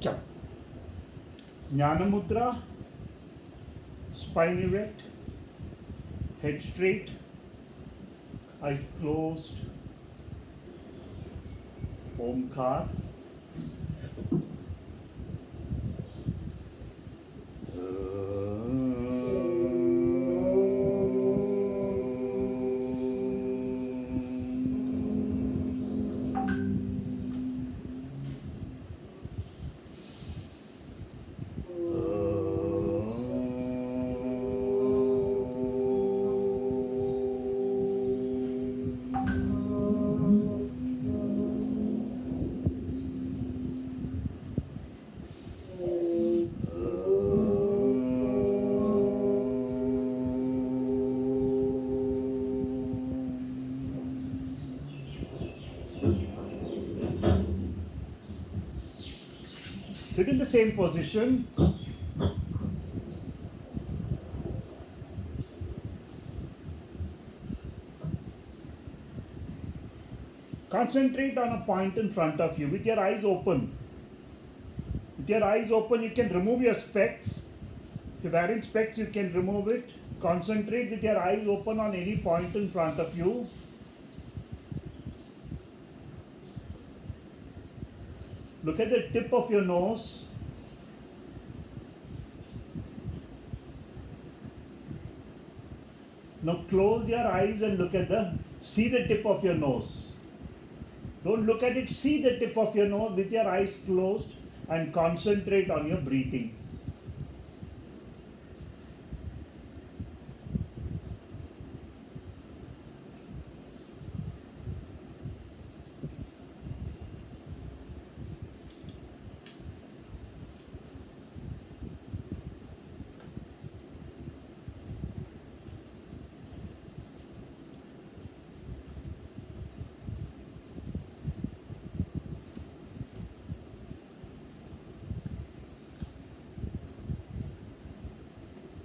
Chak. Jnana Mudra, spine erect, head straight, eyes closed. Omkar. Sit in the same position. Concentrate on a point in front of you with your eyes open. With your eyes open, you can remove your specs. If you're wearing specs, you can remove it. Concentrate with your eyes open on any point in front of you. Look at the tip of your nose. Now close your eyes and see the tip of your nose. Don't look at it, see the tip of your nose with your eyes closed and concentrate on your breathing.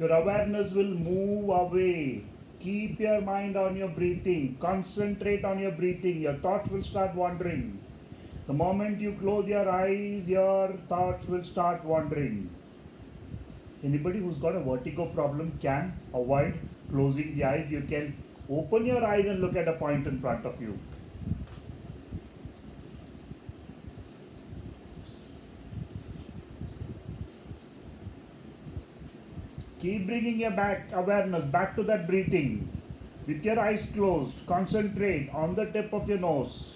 Your awareness will move away. Keep your mind on your breathing. Concentrate on your breathing. Your thoughts will start wandering. The moment you close your eyes, your thoughts will start wandering. Anybody who's got a vertigo problem can avoid closing the eyes. You can open your eyes and look at a point in front of you. Keep bringing your awareness back to that breathing. With your eyes closed, concentrate on the tip of your nose.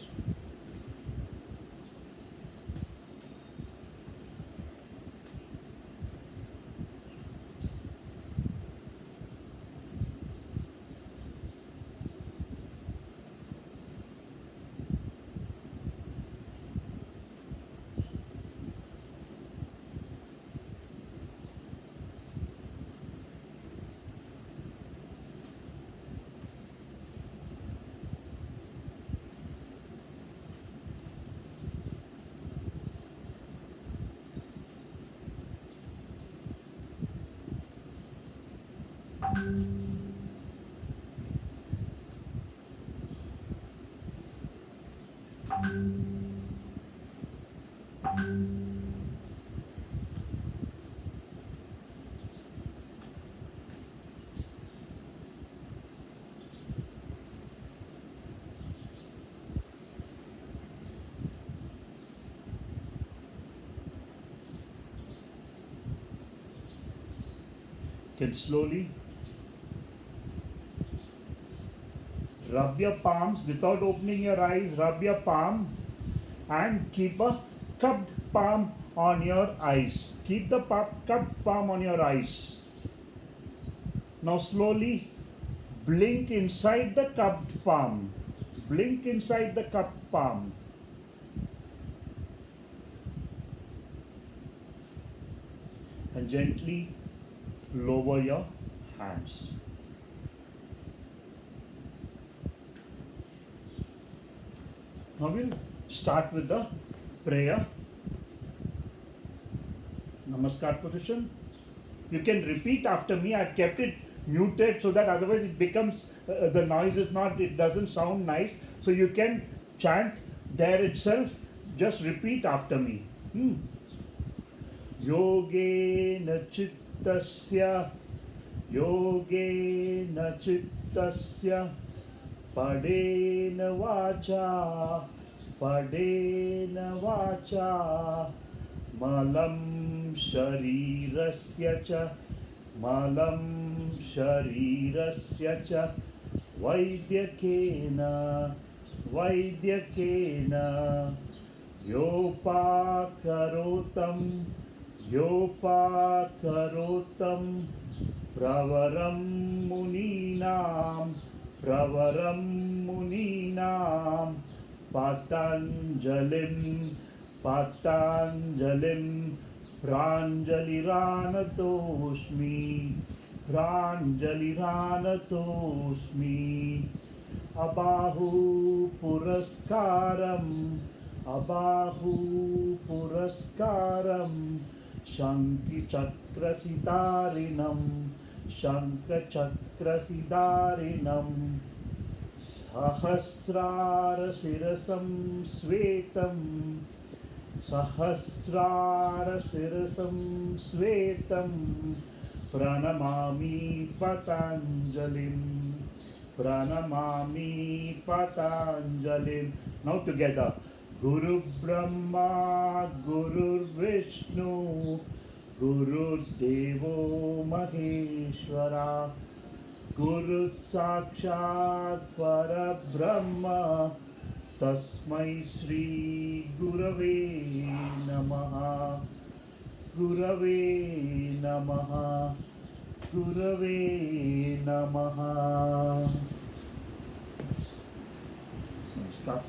Can slowly rub your palms without opening your eyes. Rub your palm and keep a cupped palm on your eyes. Keep the cupped palm on your eyes. Now slowly blink inside the cupped palm. Blink inside the cupped palm. And gently lower your hands. Now we'll start with the prayer. Namaskar position. You can repeat after me. I've kept it muted so that otherwise it becomes, the noise is not, it doesn't sound nice. So you can chant there itself. Just repeat after me. योगेन चित्तस्य योगेन चित्तस्य पडेन वाचा पडेन वाचा मलं शरीरस्य च मलं शरीरस्य च वैद्यकेन वैद्यकेन योपाकरोतं योपाकरोतं प्रवरं मुनीनां पतञ्जलिं पतञ्जलिं प्राञ्जलिरानतोऽस्मि प्राञ्जलिरानतोऽस्मि अबाहु पुरस्कारं शङ्खचक्रसितारिणं शङ्खचक्रसितारिणं सहस्रारशिरसं श्वेतं सहस्रारशिरसं श्वेतं प्रणमामि पतञ्जलिं प्रणमामि पतञ्जलिं. Now together. Guru Brahma, Guru Vishnu, Guru Devo Maheshwara, Guru Sakshat Parabrahma, Tasmai Shri Gurave Namaha, Gurave Namaha, Gurave Namaha. Start.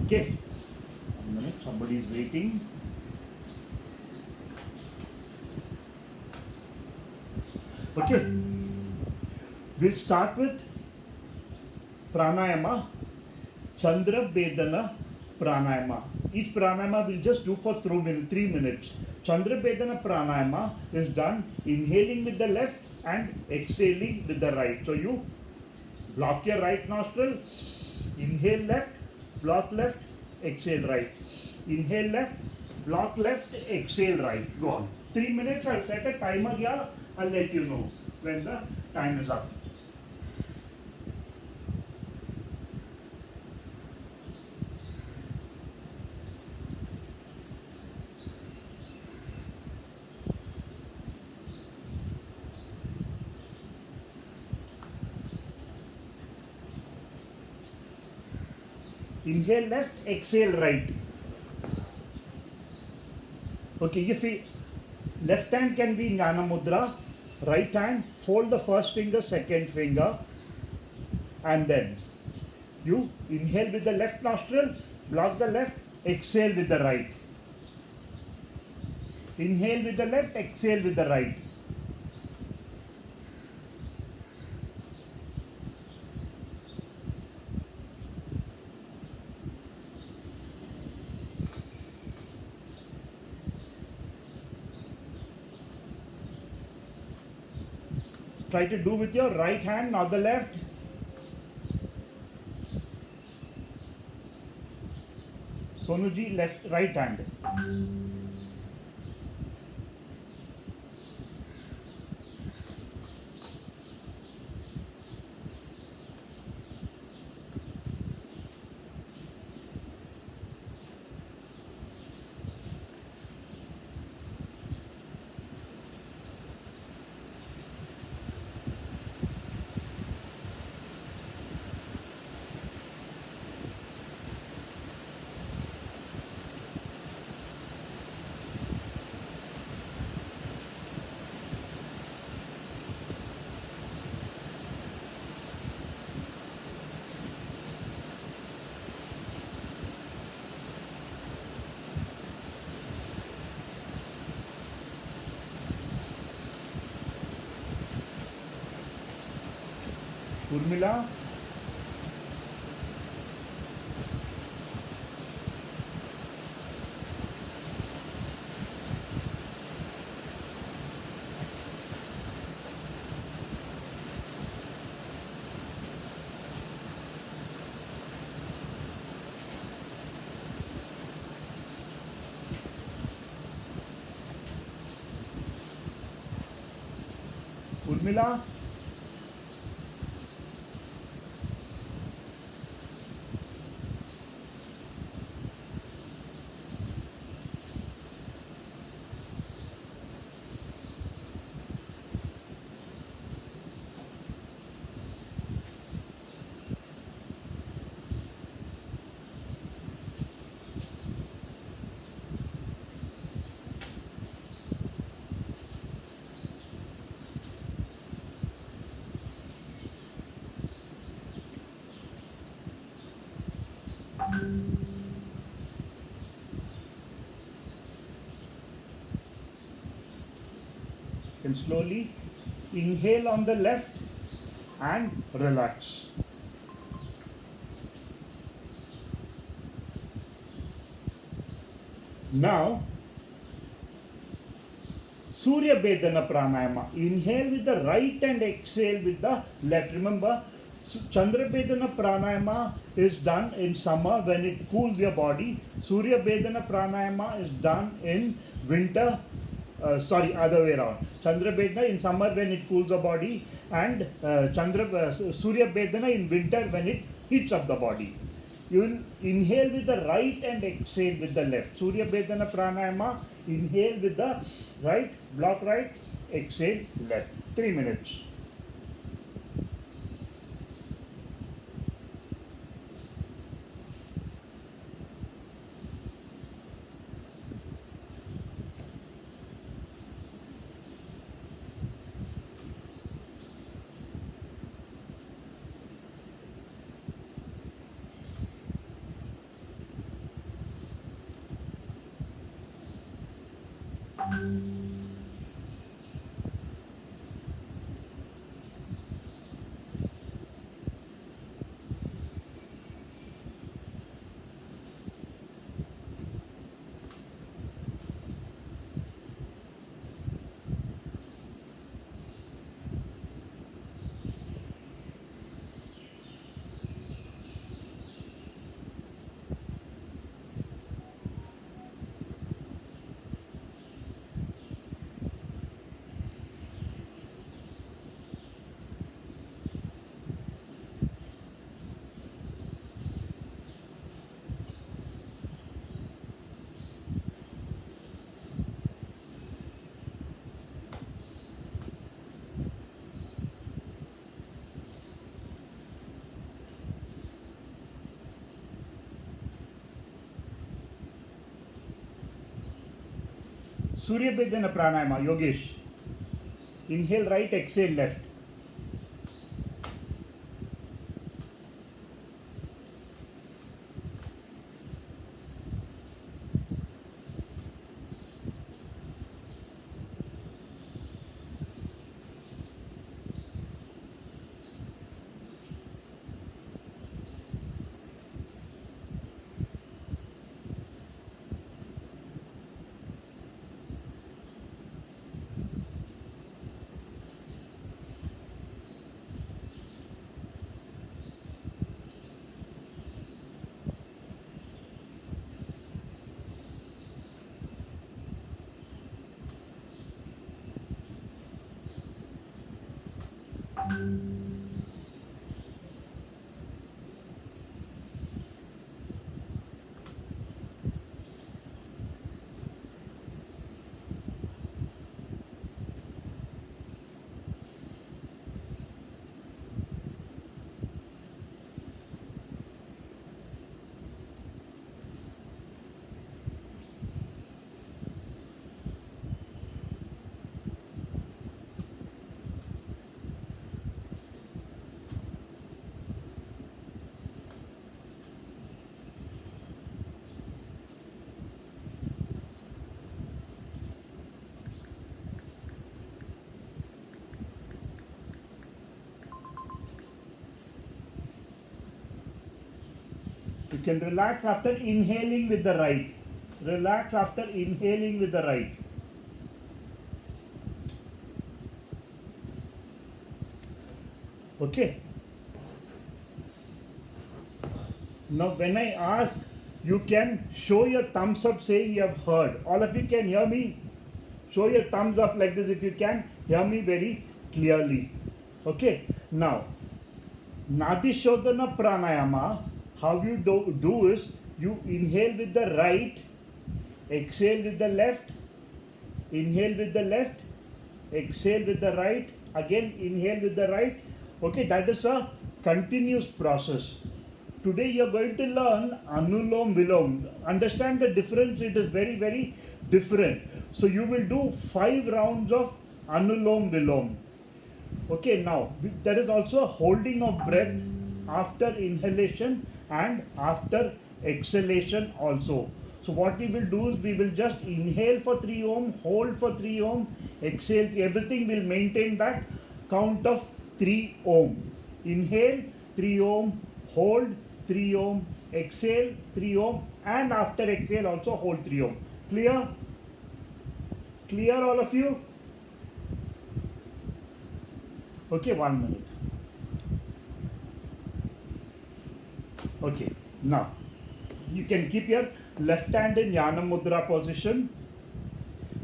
Okay, 1 minute, somebody is waiting. Okay, we'll start with pranayama, Chandra Bedana pranayama. Each pranayama we'll just do for 3 minutes. Chandra Bedana pranayama is done inhaling with the left and exhaling with the right. So you block your right nostril, inhale left, block left, exhale right. Inhale left, block left, exhale right. Go on. 3 minutes, I'll set a timer here. I'll let you know when the time is up. Inhale left, exhale right. Okay, if left hand can be Jnana Mudra, right hand, fold the first finger, second finger, and then you inhale with the left nostril, block the left, exhale with the right. Inhale with the left, exhale with the right. Try to do with your right hand, not the left. Sonuji, left, right hand. Urmila. Urmila? And slowly inhale on the left and relax. Now, Surya Bedana Pranayama. Inhale with the right and exhale with the left. Remember, Chandra Bedana Pranayama is done in summer when it cools your body. Surya Bedana Pranayama is done in winter. Other way around. Chandra Bedana in summer when it cools the body, and Surya Bedana in winter when it heats up the body. You will inhale with the right and exhale with the left. Surya Bedana Pranayama, inhale with the right, block right, exhale left. 3 minutes. Surya Bedana Pranayama, Yogesh. Inhale right, exhale left. You can relax after inhaling with the right. Relax after inhaling with the right. Okay. Now when I ask, you can show your thumbs up saying you have heard. All of you can hear me? Show your thumbs up like this if you can hear me very clearly. Okay, now Nadishodhana pranayama, how you do is you inhale with the right, exhale with the left, inhale with the left, exhale with the right, again inhale with the right. Okay, that is a continuous process. Today you are going to learn Anulom Vilom. Understand the difference, it is very, very different. So you will do 5 rounds of Anulom Vilom. Okay, now there is also a holding of breath after inhalation and after exhalation also. So what we will do is we will just inhale for 3 ohm, hold for 3 ohm, exhale, everything will maintain that count of 3 ohm. Inhale 3 ohm, hold 3 ohm, exhale 3 ohm, and after exhale also hold 3 ohm. Clear? Clear all of you? Okay, 1 minute. Okay, now you can keep your left hand in Yana Mudra position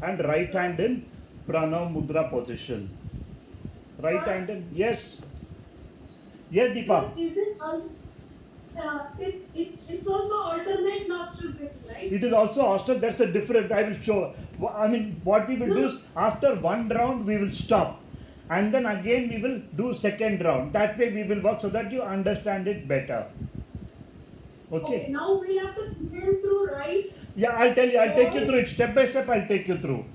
and right hand in Pranav Mudra position. Right hand in, yes. Yes, Deepa. Is it it's also alternate nostril breathing, right? It is also hostel, that's a difference. I will show. I mean, what we will No, do no. is after one round we will stop. And then again we will do second round. That way we will work so that you understand it better. Okay, Okay? now we'll have to inhale through right. Yeah, I'll tell you, I'll take you Hold. through it. Step by step, I'll take you through.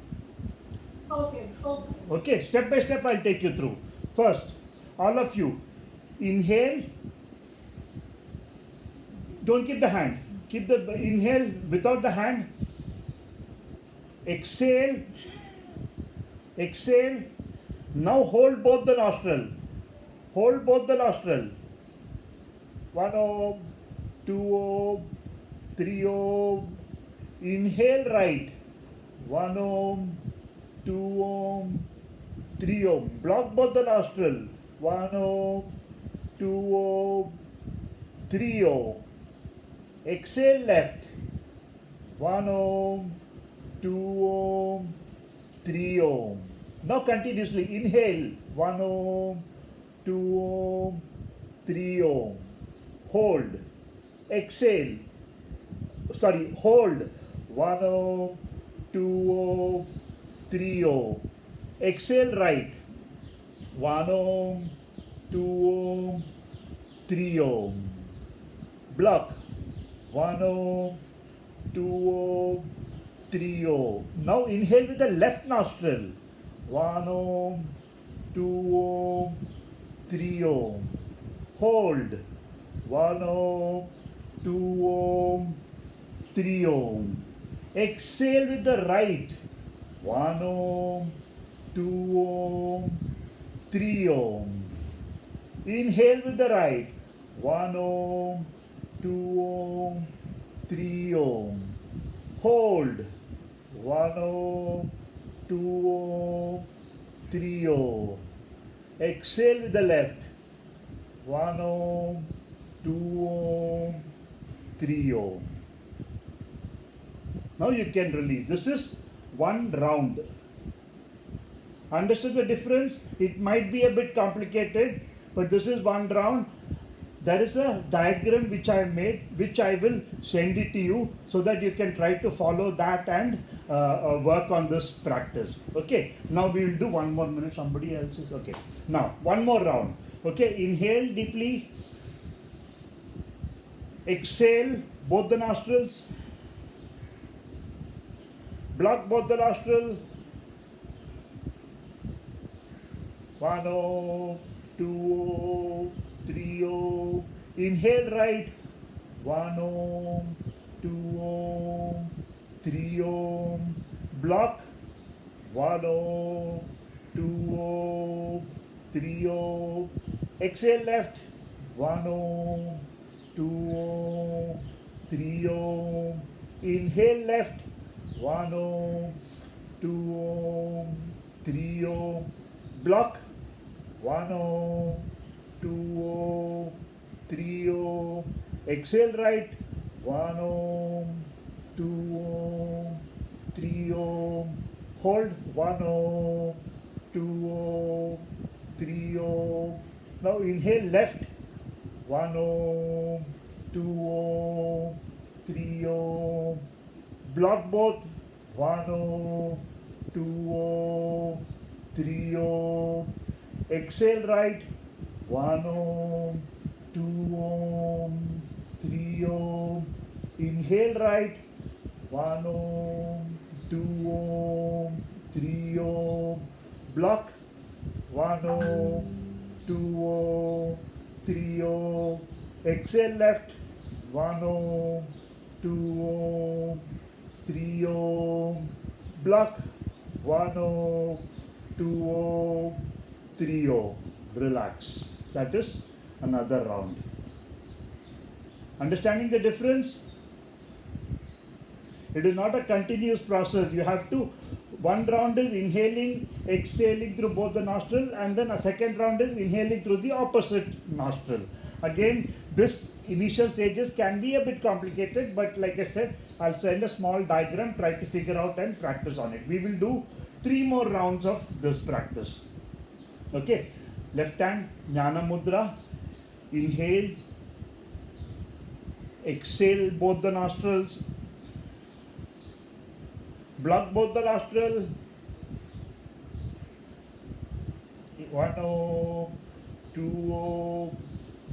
Okay, okay. Okay, step by step, I'll take you through. First, all of you, inhale. Don't keep the hand. Keep the inhale without the hand. Exhale. Exhale. Now hold both the nostril. Hold both the nostril. 1 ohm, 2 ohm, 3 ohm. Inhale right. 1 ohm, 2 ohm, 3 ohm. Block both the nostril. 1 ohm, 2 ohm, 3 ohm. Exhale left. 1 ohm, 2 ohm, 3 ohm. Now continuously inhale 1 ohm, 2 ohm, 3 ohm. Hold. Exhale. Sorry, hold 1 ohm, 2 ohm, 3 ohm. Exhale right 1 ohm, 2 ohm, 3 ohm. Block 1 ohm, 2 ohm, 3 ohm. Now inhale with the left nostril. 1 ohm, 2 ohm, 3 ohm. Hold. 1 ohm, 2 ohm, 3 ohm. Exhale with the right. 1 ohm, 2 ohm, 3 ohm. Inhale with the right. 1 ohm, 2 ohm, 3 ohm. Hold. 1 ohm, 2 ohm, 3 ohm. Exhale with the left. 1 ohm, 2 ohm, 3 ohm. Now you can release. This is one round. Understood the difference? It might be a bit complicated, but this is one round. There is a diagram which I made, which I will send it to you so that you can try to follow that and work on this practice. Okay, now we will do one more minute. Somebody else is okay. Now, one more round. Okay, inhale deeply, exhale both the nostrils, block both the nostrils. 1 ohm, 2 ohm, 3 ohm. Inhale right. 1 ohm, 2 ohm, 3 ohm. Block. 1 ohm, 2 ohm, 3 ohm. Exhale left. 1 ohm, 2 ohm, 3 ohm. Inhale left. 1 ohm, 2 ohm, 3 ohm. Block. 1 ohm, 2 ohm, 3 ohm. Exhale right. 1 ohm, 2 ohm, 3 ohm. Hold. 1 ohm, 2 ohm, 3 Om. Now inhale left. 1 Om, 2 Om, 3 Om. Block both. 1 Om, 2 Om, 3 Om. Exhale right. 1 Om, 2 Om, 3 Om. Inhale right. 1 Om, 2 Om, 3 Om. Block. 1 Om, 2 Om, 3 Om. Exhale left. 1 Om, 2 Om, 3 Om. Block. 1 Om, 2 Om, 3 Om. Relax. That is another round. Understanding the difference? It is not a continuous process. You have to, one round is inhaling, exhaling through both the nostril, and then a second round is inhaling through the opposite nostril. Again, this initial stages can be a bit complicated, but like I said, I'll send a small diagram, try to figure out and practice on it. We will do 3 more rounds of this practice. Okay, left hand, Jnana Mudra, inhale, exhale both the nostrils, block both the nostril. 1 Om, 2 Om,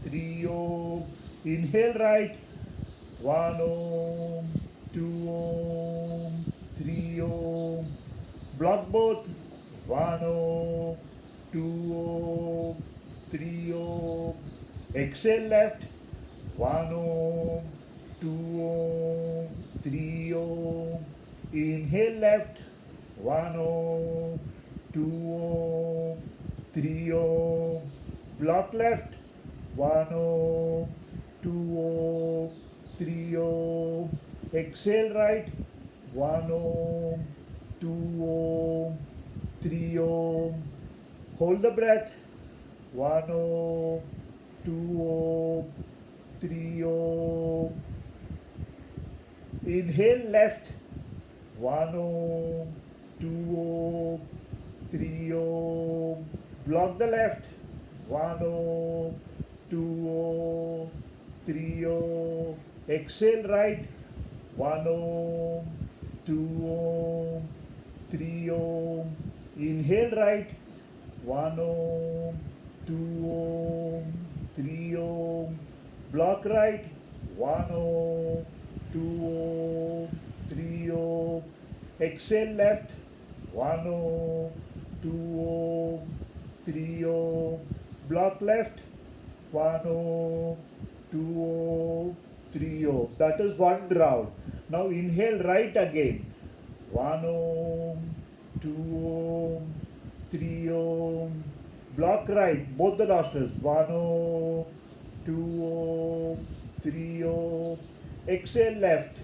3 Om. Inhale right. 1 Om, 2 Om, 3 Om. Block both. 1 Om, 2 Om, 3 Om. Exhale left. 1 Om, 2 Om, 3 Om. Inhale left. 1 Om, 2 Om, 3 Om. Block left. 1 Om, 2 Om, 3 Om. Exhale right. 1 Om, 2 Om, 3 Om. Hold the breath. 1 Om, 2 Om, 3 Om. Inhale left. 1 Om, 2 Om, 3 Om. Block the left. 1 Om, 2 Om, 3 Om. Exhale right. 1 Om, 2 Om, 3 Om. Inhale right. 1 Om, 2 Om, 3 Om. Block right. 1 Om, 2 Om, 3 Om. Exhale left. 1 Om, 2 Om, 3 Om. Block left. 1 Om, 2 Om, 3 Om. That is one round. Now inhale right again. 1 Om, 2 Om, 3 Om. Block right, both the nostrils. 1 Om, 2 Om, 3 Om. Exhale left.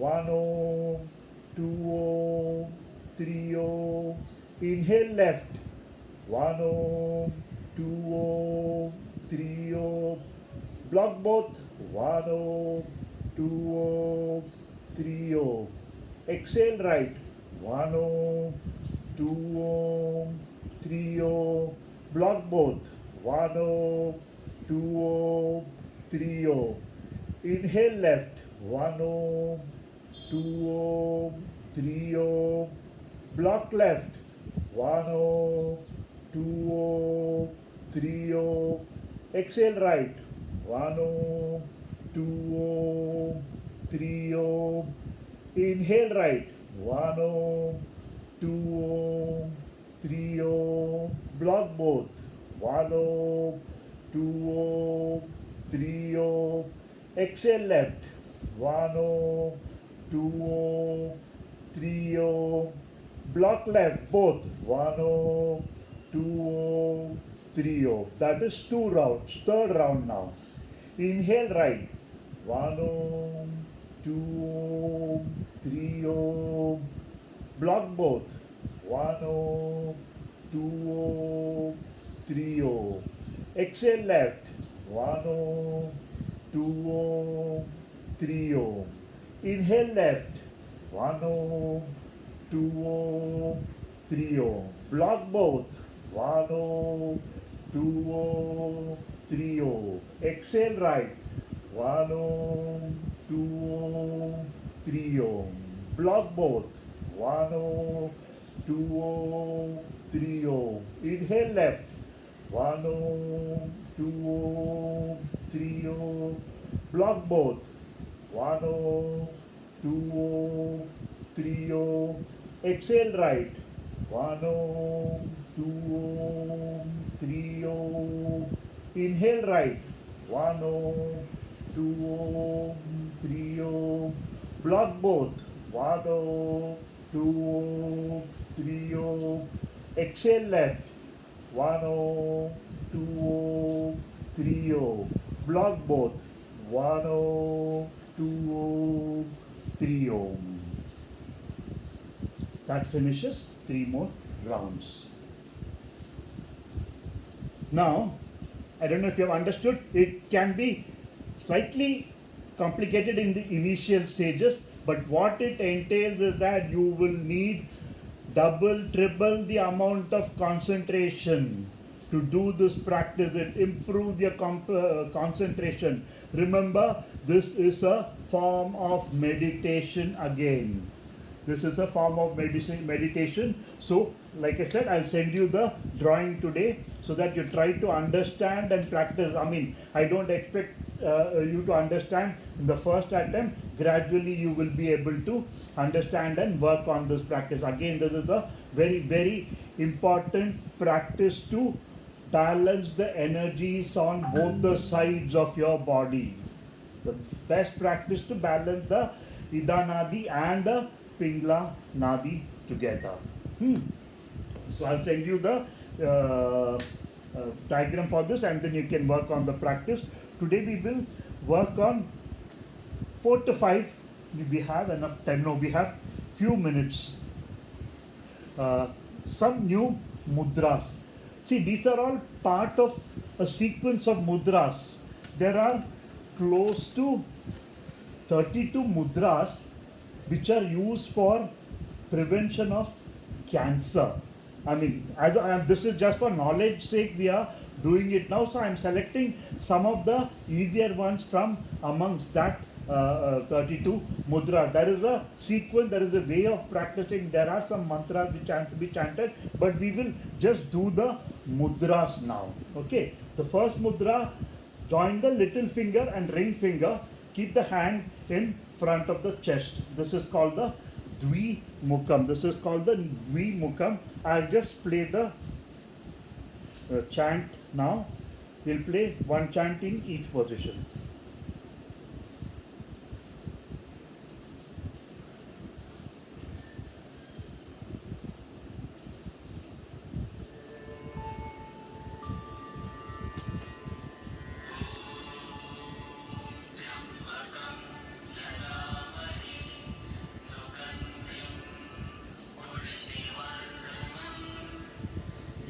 1 Om, 2 Om, 3 Om. Inhale left. 1 Om, 2 Om, 3 Om. Block both. 1 Om, 2 Om, 3 Om. Exhale right. 1 Om, 2 Om, 3 Om. Block both. 1 Om, 2 Om, 3 Om. Inhale left. 1 Om, 2 Om, 3 Om. Block left. 1 Om, 2 Om, 3 Om. Exhale right. 1 Om, 2 Om, 3 Om. Inhale right. 1 Om, 2 Om, 3 Om. Block both. 1 Om, 2 Om, 3 Om. Exhale left. 1 Om, 2 Om, 3 Om. Block left both. 1 Om, 2 Om, 3 Om. That is 2 rounds. Third round now. Inhale right. 1 Om, 2 Om, 3 Om. Block both. 1 Om, 2 Om, 3 Om. Exhale left. 1 Om, 2 Om, 3 Om. Inhale left. 1 Om, 2 Om, 3 Om. Block both. 1 O, 2 O, 3 O. Exhale right. 1 O, 2 O, 3 O. Block both. 1 O, 2 O, 3 O. Inhale left. 1 O, 2 O, 3 O. Block both. 1 O, 2 O, 3 O. Exhale right. 1 O, 2 O, 3 O. Inhale right. 1 O, 2 O, 3 O. Block both. 1 O, 2 O, 3 O. Exhale left. 1 O, 2 O, 3 O. Block both. 1 O, 2 O, 3 O. That finishes 3 more rounds. Now, I don't know if you have understood, it can be slightly complicated in the initial stages, but what it entails is that you will need double, triple the amount of concentration to do this practice. It improves your concentration. Remember, this is a form of meditation again. This is a form of meditation. So, like I said, I'll send you the drawing today so that you try to understand and practice. I mean, I don't expect you to understand in the first attempt. Gradually, you will be able to understand and work on this practice. Again, this is a very, very important practice to balance the energies on both the sides of your body. The best practice to balance the Ida Nadi and the Pingla Nadi together. So I'll send you the diagram for this, and then you can work on the practice. Today we will work on 4 to 5. We have enough time. No, we have few minutes. Some new mudras. See, these are all part of a sequence of mudras. There are close to 32 mudras which are used for prevention of cancer. I mean, this is just for knowledge sake we are doing it now, so I am selecting some of the easier ones from amongst that 32 mudra. There is a sequence, there is a way of practicing. There are some mantras which have to be chanted, but we will just do the mudras now. Okay, the first mudra, join the little finger and ring finger, keep the hand in front of the chest. This is called the Dvi Mukham. This is called the Dvi Mukham. I'll just play the chant now. We'll play one chant in each position.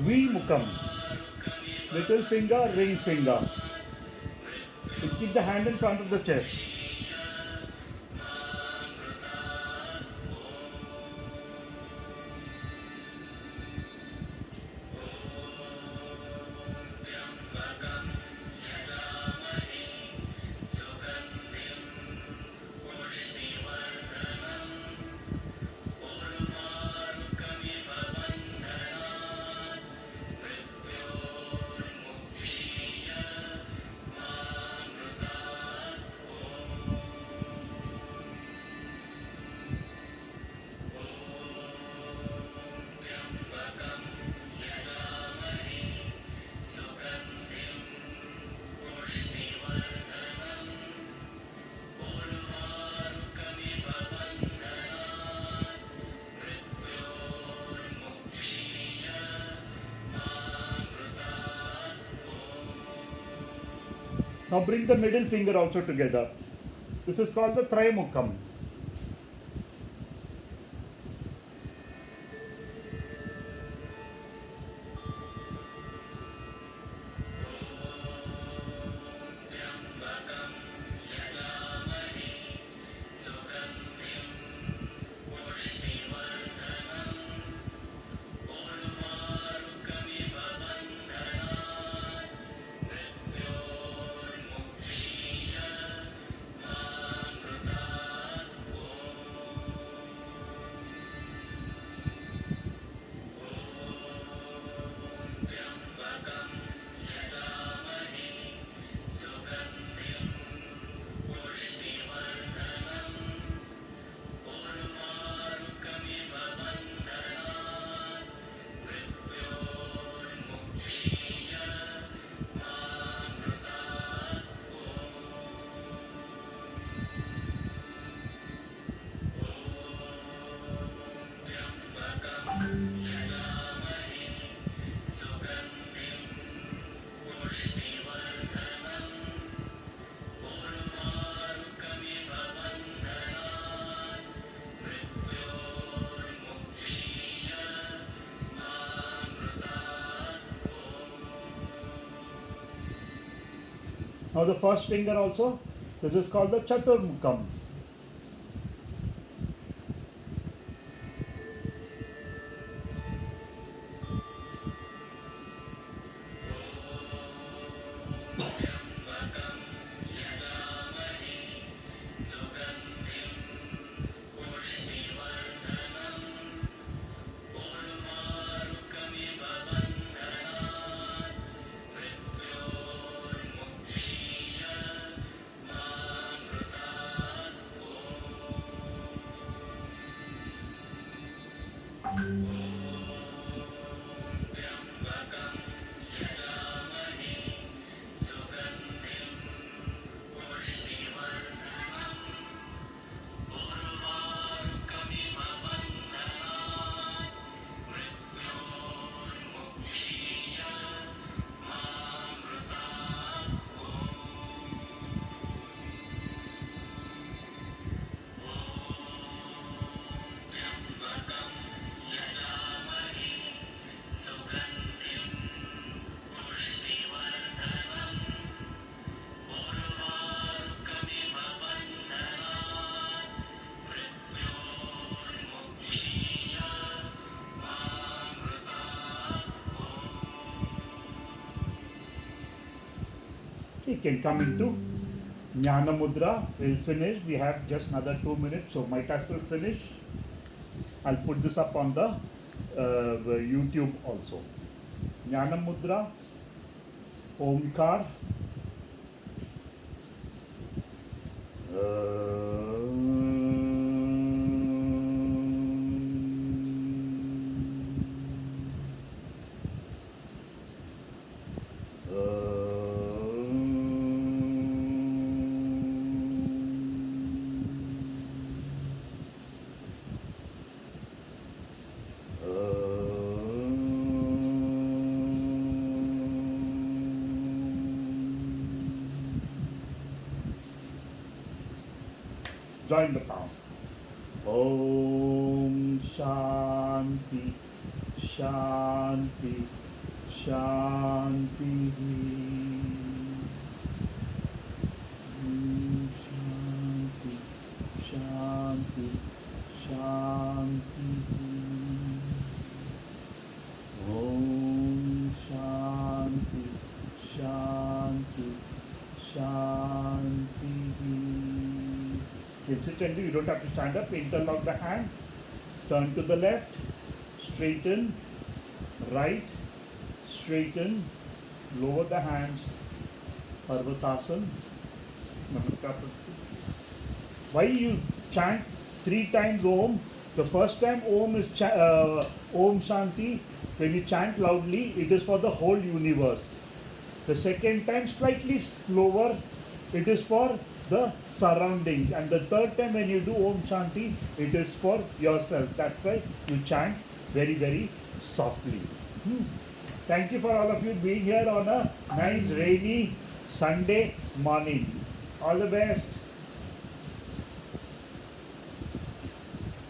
Dvi Mukham. Little finger, ring finger. You keep the hand in front of the chest. Now bring the middle finger also together. This is called the Trimukham. Now the first finger also, this is called the Chaturmukam. You can come into Jnana Mudra. We'll finish. We have just another 2 minutes, so might as well finish. I'll put this up on the YouTube also. Jnana Mudra, Omkar. Join the count. Om Shanti Shanti Shanti. Om Shanti Shanti Shanti. Om Shanti Shanti Shanti. Incidentally, you don't have to stand up, interlock the hand, turn to the left, straighten, right, straighten, lower the hands, Parvatasana, Namaskar. Why you chant 3 times Om? The first time Om is Om Shanti. When you chant loudly, it is for the whole universe. The second time, slightly slower, it is for the surroundings, and the third time when you do Om Shanti, it is for yourself. That's why you chant very, very softly. Thank you for all of you being here on a nice rainy Sunday morning. All the best.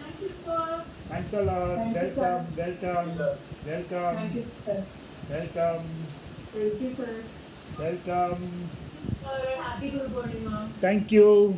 Thank you, sir. Thanks a lot. Thank you, Welcome, sir. welcome, welcome, Thank you, sir. welcome, Thank you, sir. welcome. Sir, happy Guru Purnima. Thank you.